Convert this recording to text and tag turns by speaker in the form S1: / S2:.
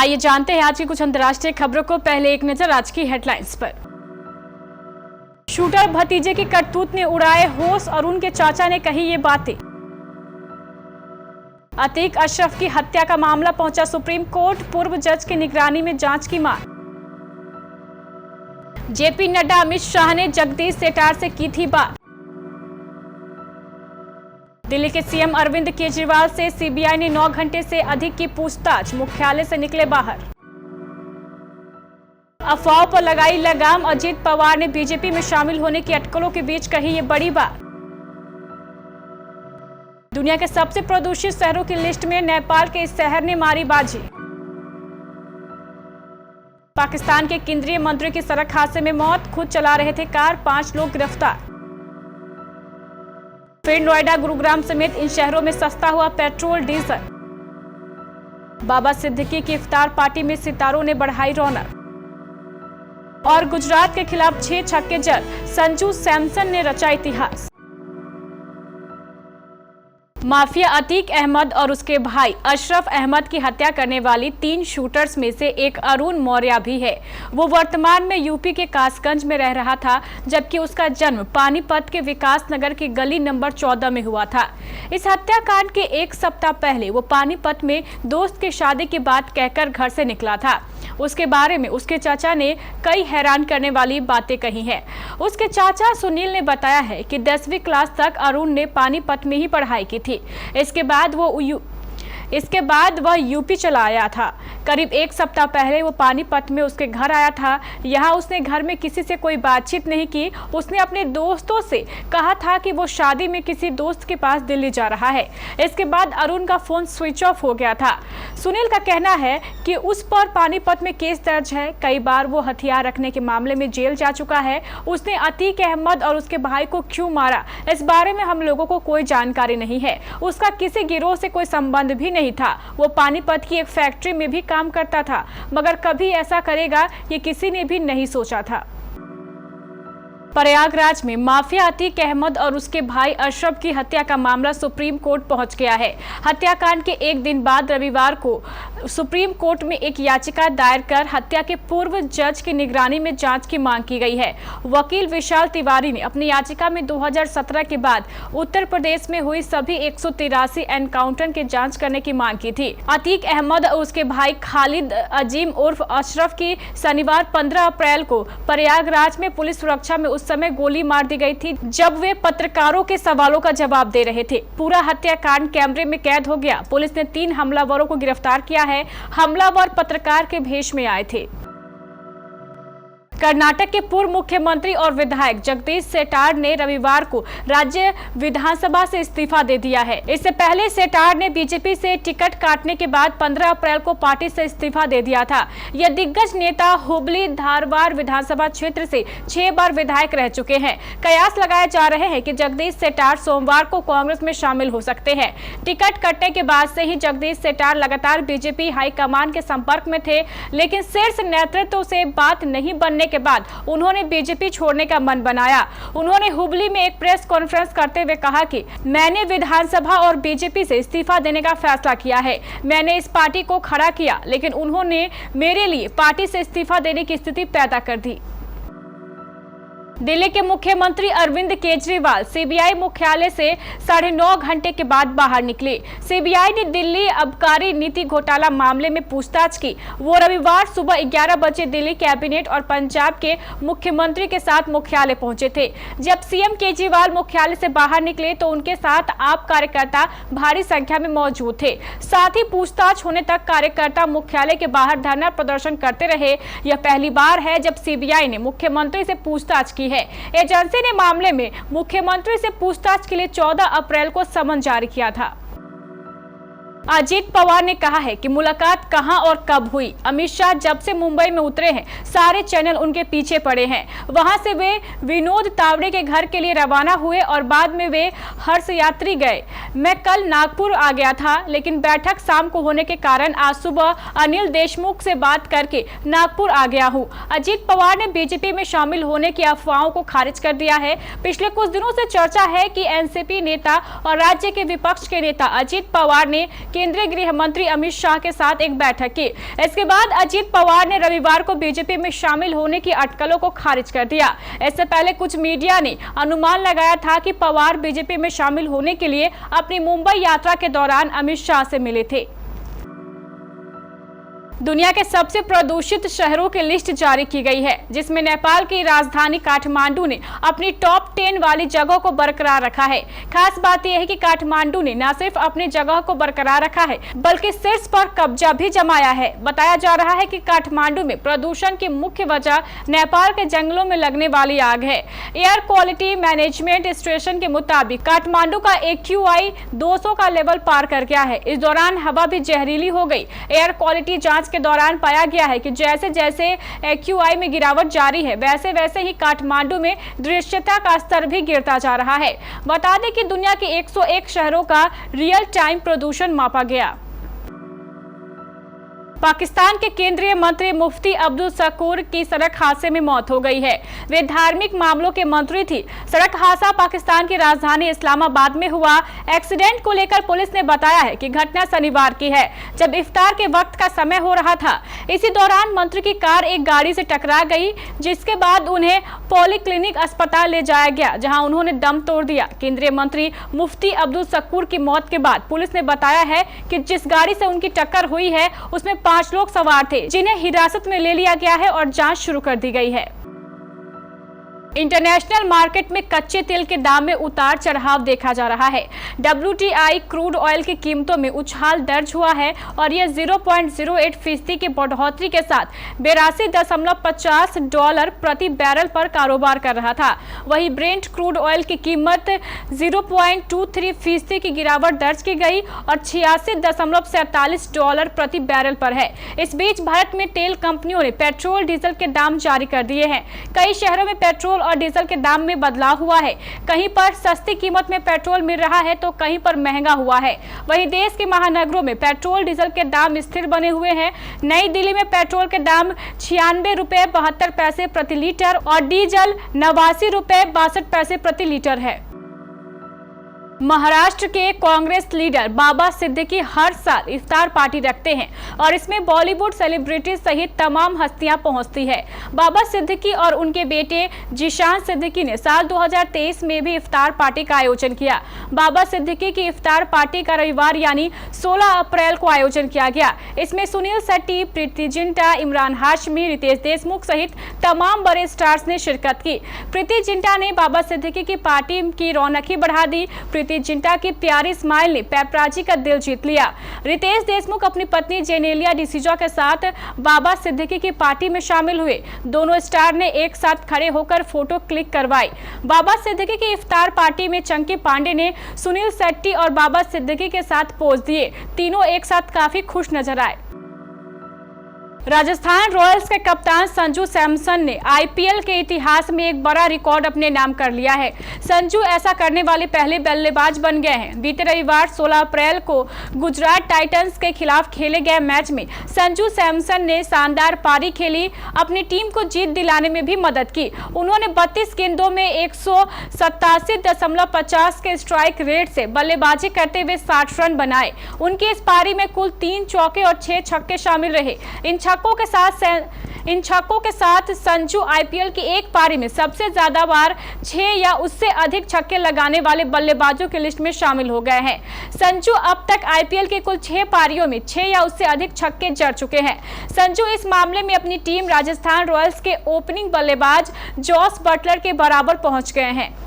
S1: आइए जानते हैं आज की कुछ अंतर्राष्ट्रीय खबरों को। पहले एक नजर आज की हेडलाइंस पर। शूटर भतीजे की करतूत ने उड़ाए होश, अरुण के चाचा ने कही ये बातें। अतीक अशरफ की हत्या का मामला पहुंचा सुप्रीम कोर्ट, पूर्व जज की निगरानी में जांच की मांग। जेपी नड्डा अमित शाह ने जगदीश सेठार से की थी बात। दिल्ली के सीएम अरविंद केजरीवाल से सीबीआई ने 9 घंटे से अधिक की पूछताछ, मुख्यालय से निकले बाहर। अफवाहों पर लगाई लगाम, अजित पवार ने बीजेपी में शामिल होने की अटकलों के बीच कही ये बड़ी बात। दुनिया के सबसे प्रदूषित शहरों की लिस्ट में नेपाल के इस शहर ने मारी बाजी। पाकिस्तान के केंद्रीय मंत्री की सड़क हादसे में मौत, खुद चला रहे थे कार, 5 लोग गिरफ्तार। फिर नोएडा, गुरुग्राम समेत इन शहरों में सस्ता हुआ पेट्रोल डीजल। बाबा सिद्दीकी की इफ्तार पार्टी में सितारों ने बढ़ाई रौनक। और गुजरात के खिलाफ 6 छक्के जड़, संजू सैमसन ने रचा इतिहास। माफिया अतीक अहमद और उसके भाई अशरफ अहमद की हत्या करने वाली 3 शूटर्स में से एक अरुण मौर्य भी है। वो वर्तमान में यूपी के कासगंज में रह रहा था, जबकि उसका जन्म पानीपत के विकास नगर की गली नंबर 14 में हुआ था। इस हत्याकांड के 1 सप्ताह पहले वो पानीपत में दोस्त की शादी की बात कहकर घर से निकला था। उसके बारे में उसके चाचा ने कई हैरान करने वाली बातें कही हैं। उसके चाचा सुनील ने बताया है कि 10वीं क्लास तक अरुण ने पानीपत में ही पढ़ाई की थी। इसके बाद वह यूपी चला आया था। करीब 1 सप्ताह पहले वो पानीपत में उसके घर आया था। यहाँ उसने घर में किसी से कोई बातचीत नहीं की। उसने अपने दोस्तों से कहा था कि वो शादी में किसी दोस्त के पास दिल्ली जा रहा है। इसके बाद अरुण का फोन स्विच ऑफ हो गया था। सुनील का कहना है कि उस पर पानीपत में केस दर्ज है। कई बार वो हथियार रखने के मामले में जेल जा चुका है। उसने अतीक अहमद और उसके भाई को क्यों मारा, इस बारे में हम लोगों को कोई जानकारी नहीं है। उसका किसी गिरोह से कोई संबंध भी नहीं था। वो पानीपत की एक फैक्ट्री में भी काम करता था, मगर कभी ऐसा करेगा ये किसी ने भी नहीं सोचा था। प्रयागराज में माफिया अतीक अहमद और उसके भाई अशरफ की हत्या का मामला सुप्रीम कोर्ट पहुंच गया है। हत्याकांड के 1 दिन बाद रविवार को सुप्रीम कोर्ट में एक याचिका दायर कर हत्या के पूर्व जज की निगरानी में जांच की मांग की गई है। वकील विशाल तिवारी ने अपनी याचिका में 2017 के बाद उत्तर प्रदेश में हुई सभी 183 एनकाउंटर की जांच करने की मांग की थी। अतीक अहमद और उसके भाई खालिद अजीम उर्फ अशरफ की शनिवार 15 अप्रैल को प्रयागराज में पुलिस सुरक्षा में समय गोली मार दी गई थी, जब वे पत्रकारों के सवालों का जवाब दे रहे थे। पूरा हत्याकांड कैमरे में कैद हो गया। पुलिस ने 3 हमलावरों को गिरफ्तार किया है। हमलावर पत्रकार के भेष में आए थे। कर्नाटक के पूर्व मुख्यमंत्री और विधायक जगदीश सेठार ने रविवार को राज्य विधानसभा से इस्तीफा दे दिया है। इससे पहले सेठार ने बीजेपी से टिकट काटने के बाद 15 अप्रैल को पार्टी से इस्तीफा दे दिया था। यह दिग्गज नेता हुबली धारवाड़ विधानसभा क्षेत्र से 6 बार विधायक रह चुके हैं। कयास लगाए जा रहे हैं कि जगदीश सेठार सोमवार को कांग्रेस में शामिल हो सकते हैं। टिकट कटने के बाद से ही जगदीश सेठार लगातार बीजेपी हाईकमान के संपर्क में थे, लेकिन शीर्ष नेतृत्व से बात नहीं बनने के बाद उन्होंने बीजेपी छोड़ने का मन बनाया। उन्होंने हुबली में एक प्रेस कॉन्फ्रेंस करते हुए कहा कि मैंने विधानसभा और बीजेपी से इस्तीफा देने का फैसला किया है। मैंने इस पार्टी को खड़ा किया, लेकिन उन्होंने मेरे लिए पार्टी से इस्तीफा देने की स्थिति पैदा कर दी। दिल्ली के मुख्यमंत्री अरविंद केजरीवाल सीबीआई मुख्यालय से 9.5 घंटे के बाद बाहर निकले। सीबीआई ने दिल्ली आबकारी नीति घोटाला मामले में पूछताछ की। वो रविवार सुबह 11 बजे दिल्ली कैबिनेट और पंजाब के मुख्यमंत्री के साथ मुख्यालय पहुंचे थे। जब सीएम केजरीवाल मुख्यालय से बाहर निकले तो उनके साथ आप कार्यकर्ता भारी संख्या में मौजूद थे। साथ ही पूछताछ होने तक कार्यकर्ता मुख्यालय के बाहर धरना प्रदर्शन करते रहे। यह पहली बार है जब सीबीआई ने मुख्यमंत्री से पूछताछ की है। एजेंसी ने मामले में मुख्यमंत्री से पूछताछ के लिए 14 अप्रैल को समन जारी किया था। अजीत पवार ने कहा है कि मुलाकात कहां और कब हुई। अमित शाह जब से मुंबई में उतरे हैं, सारे चैनल उनके पीछे पड़े हैं। वहां से वे विनोद तावड़े के घर के लिए रवाना हुए और बाद में वे हर्ष यात्री गए। मैं कल नागपुर आ गया था, लेकिन बैठक शाम को होने के कारण आज सुबह अनिल देशमुख से बात करके नागपुर आ गया हूं। अजीत पवार ने बीजेपी में शामिल होने की अफवाहों को खारिज कर दिया है। पिछले कुछ दिनों से चर्चा है कि एनसीपी नेता और राज्य के विपक्ष के नेता अजीत पवार ने केंद्रीय गृह मंत्री अमित शाह के साथ एक बैठक की। इसके बाद अजीत पवार ने रविवार को बीजेपी में शामिल होने की अटकलों को खारिज कर दिया। इससे पहले कुछ मीडिया ने अनुमान लगाया था कि पवार बीजेपी में शामिल होने के लिए अपनी मुंबई यात्रा के दौरान अमित शाह से मिले थे। दुनिया के सबसे प्रदूषित शहरों की लिस्ट जारी की गई है, जिसमें नेपाल की राजधानी काठमांडू ने अपनी टॉप 10 वाली जगह को बरकरार रखा है। खास बात यह है कि काठमांडू ने न सिर्फ अपनी जगह को बरकरार रखा है, बल्कि शीर्ष पर कब्जा भी जमाया है। बताया जा रहा है कि काठमांडू में प्रदूषण की मुख्य वजह नेपाल के जंगलों में लगने वाली आग है। एयर क्वालिटी मैनेजमेंट स्टेशन के मुताबिक काठमांडू का AQI 200 का लेवल पार कर गया है। इस दौरान हवा भी जहरीली हो गई। एयर क्वालिटी जांच के दौरान पाया गया है कि जैसे जैसे AQI में गिरावट जारी है, वैसे वैसे ही काठमांडू में दृश्यता का स्तर भी गिरता जा रहा है। बता दें कि दुनिया के 101 शहरों का रियल टाइम प्रदूषण मापा गया। पाकिस्तान के केंद्रीय मंत्री मुफ्ती अब्दुल शकूर की सड़क हादसे में मौत हो गई है। वे धार्मिक मामलों के मंत्री थी। सड़क हादसा पाकिस्तान की राजधानी इस्लामाबाद में हुआ। एक्सीडेंट को लेकर पुलिस ने बताया है कि घटना शनिवार की है, जब इफ्तार के वक्त का समय हो रहा था। इसी दौरान मंत्री की कार एक गाड़ी से टकरा गई, जिसके बाद उन्हें पॉलीक्लिनिक अस्पताल ले जाया गया, जहां उन्होंने दम तोड़ दिया। केंद्रीय मंत्री मुफ्ती अब्दुल शकूर की मौत के बाद पुलिस ने बताया है कि जिस गाड़ी से उनकी टक्कर हुई है, उसमें 5 लोग सवार थे, जिन्हें हिरासत में ले लिया गया है और जांच शुरू कर दी गई है। इंटरनेशनल मार्केट में कच्चे तेल के दाम में उतार चढ़ाव देखा जा रहा है। WTI क्रूड ऑयल की कीमतों में उछाल दर्ज हुआ है और यह 0.08% की बढ़ोतरी के साथ $82.50 प्रति बैरल पर कारोबार कर रहा था। वहीं ब्रेंट क्रूड ऑयल की कीमत 0.23% की गिरावट दर्ज की गई और $86.47 प्रति बैरल पर है। इस बीच भारत में तेल कंपनियों ने पेट्रोल डीजल के दाम जारी कर दिए हैं। कई शहरों में पेट्रोल और डीजल के दाम में बदलाव हुआ है। कहीं पर सस्ती कीमत में पेट्रोल मिल रहा है तो कहीं पर महंगा हुआ है। वहीं देश के महानगरों में पेट्रोल डीजल के दाम स्थिर बने हुए हैं। नई दिल्ली में पेट्रोल के दाम ₹96.72 प्रति लीटर और डीजल ₹89.62 प्रति लीटर है। महाराष्ट्र के कांग्रेस लीडर बाबा सिद्दीकी हर साल इफ्तार पार्टी रखते हैं और इसमें बॉलीवुड सेलिब्रिटी सहित तमाम हस्तियां पहुंचती है। बाबा सिद्दीकी और उनके बेटे जिशान सिद्दीकी ने साल 2023 में भी इफ्तार पार्टी का आयोजन किया। बाबा सिद्दीकी की इफ्तार पार्टी का रविवार यानी 16 अप्रैल को आयोजन किया गया। इसमें सुनील शेट्टी, प्रीति जिंटा, इमरान हाशमी, रितेश देशमुख सहित तमाम बड़े स्टार्स ने शिरकत की। प्रीति जिंटा ने बाबा सिद्दीकी की पार्टी की रौनक ही बढ़ा दी। प्रीति जिंटा की प्यारी स्माइल ने पेपराजी का दिल जीत लिया। रितेश देशमुख अपनी पत्नी जेनेलिया डिसूजा के साथ बाबा सिद्दीकी की पार्टी में शामिल हुए। दोनों स्टार ने एक साथ खड़े होकर फोटो क्लिक करवाई। बाबा सिद्दीकी की इफ्तार पार्टी में चंकी पांडे ने सुनील शेट्टी और बाबा सिद्दीकी के साथ पोज दिए। तीनों एक साथ काफी खुश नजर आए। राजस्थान रॉयल्स के कप्तान संजू सैमसन ने आईपीएल के इतिहास में एक बड़ा रिकॉर्ड अपने नाम कर लिया है। संजू ऐसा करने वाले पहले बल्लेबाज बन गए हैं। बीते रविवार 16 अप्रैल को गुजरात टाइटंस के खिलाफ खेले गए मैच में संजू सैमसन ने शानदार पारी खेली, अपनी टीम को जीत दिलाने में भी मदद की। उन्होंने 32 गेंदों में 187.50 के स्ट्राइक रेट से बल्लेबाजी करते हुए 60 रन बनाए। उनकी इस पारी में कुल 3 चौके और 6 छक्के शामिल रहे। इन छक्कों के साथ संजू आईपीएल की एक पारी में सबसे ज्यादा बार 6 या उससे अधिक छक्के लगाने वाले बल्लेबाजों की लिस्ट में शामिल हो गए हैं। संजू अब तक आईपीएल की कुल 6 पारियों में 6 या उससे अधिक छक्के जड़ चुके हैं। संजू इस मामले में अपनी टीम राजस्थान रॉयल्स के ओपनिंग बल्लेबाज जॉस बटलर के बराबर पहुंच गए हैं।